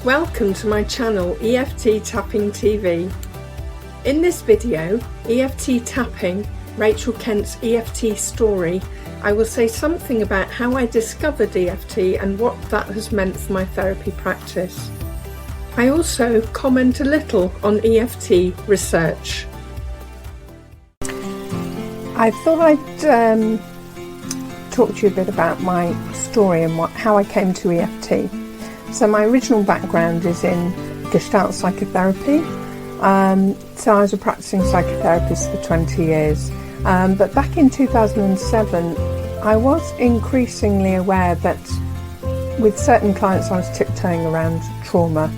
Welcome to my channel EFT Tapping TV. In this video, EFT Tapping, Rachel Kent's EFT story, I will say something about how I discovered EFT and what that has meant for my therapy practice. I also comment a little on EFT research. I thought I'd talk to you a bit about my story and how I came to EFT. So my original background is in Gestalt psychotherapy. So I was a practicing psychotherapist for 20 years. But back in 2007, I was increasingly aware that with certain clients I was tiptoeing around trauma.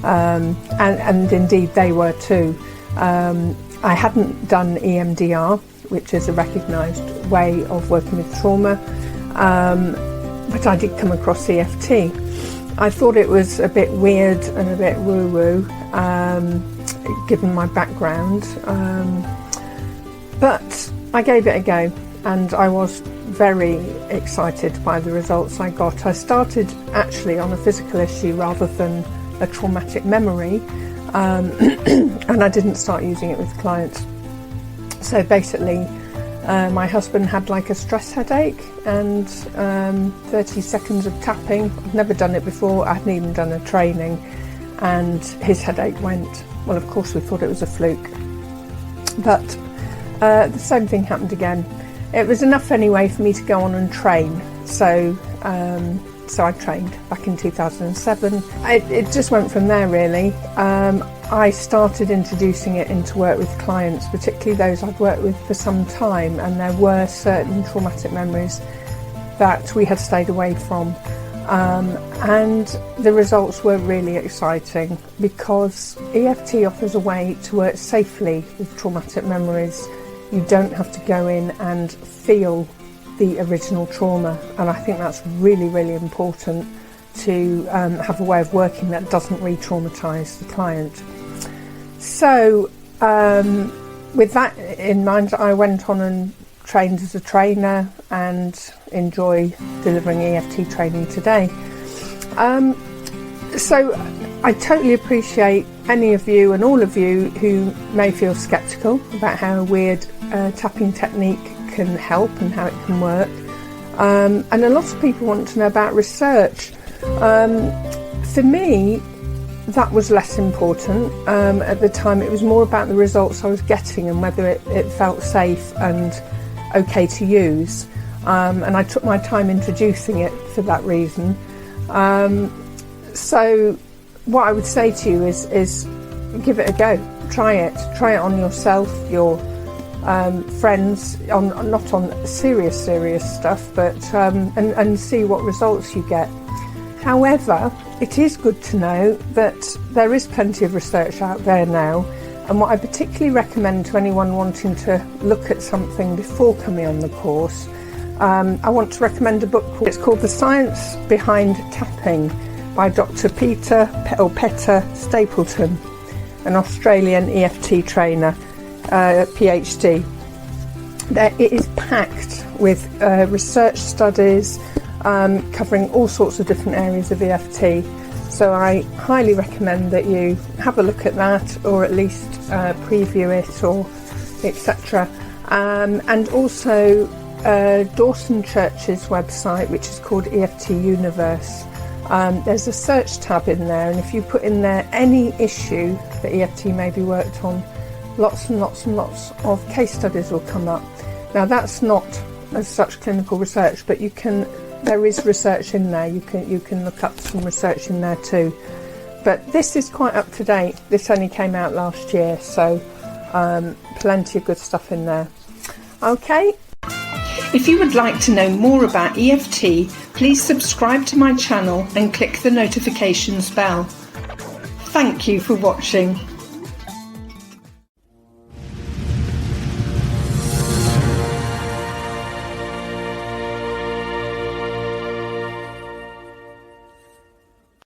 And indeed they were too. I hadn't done EMDR, which is a recognised way of working with trauma, but I did come across EFT. I thought it was a bit weird and a bit woo-woo, given my background, but I gave it a go and I was very excited by the results I got. I started actually on a physical issue rather than a traumatic memory, and I didn't start using it with clients. So basically my husband had like a stress headache and 30 seconds of tapping. I'd never done it before, I hadn't even done a training, and his headache went. Well, of course we thought it was a fluke, but the same thing happened again. It was enough anyway for me to go on and train, so I trained back in 2007. It just went from there really. I started introducing it into work with clients, particularly those I'd worked with for some time, and there were certain traumatic memories that we had stayed away from. And the results were really exciting because EFT offers a way to work safely with traumatic memories. You don't have to go in and feel the original trauma, and I think that's really, really important to have a way of working that doesn't re-traumatise the client. So with that in mind, I went on and trained as a trainer and enjoy delivering EFT training today. So I totally appreciate any of you and all of you who may feel sceptical about how a weird tapping technique can help and how it can work. And a lot of people want to know about research. For me, that was less important. At the time it was more about the results I was getting and whether it felt safe and okay to use, and I took my time introducing it for that reason. So what I would say to you is give it a go, try it on yourself, your friends, not on serious stuff, but and see what results you get. However, it is good to know that there is plenty of research out there now, and what I particularly recommend to anyone wanting to look at something before coming on the course, I want to recommend a book. It's called The Science Behind Tapping by Dr. Peter Stapleton, an Australian EFT trainer, PhD. It is packed with research studies covering all sorts of different areas of EFT. So I highly recommend that you have a look at that, or at least preview it, or etc. And also Dawson Church's website, which is called EFT Universe. There's a search tab in there, and if you put in there any issue that EFT may be worked on, lots and lots and lots of case studies will come up. Now that's not as such clinical research, but there is research in there. You can look up some research in there too. But this is quite up to date. This only came out last year, so plenty of good stuff in there. Okay. If you would like to know more about EFT, please subscribe to my channel and click the notifications bell. Thank you for watching.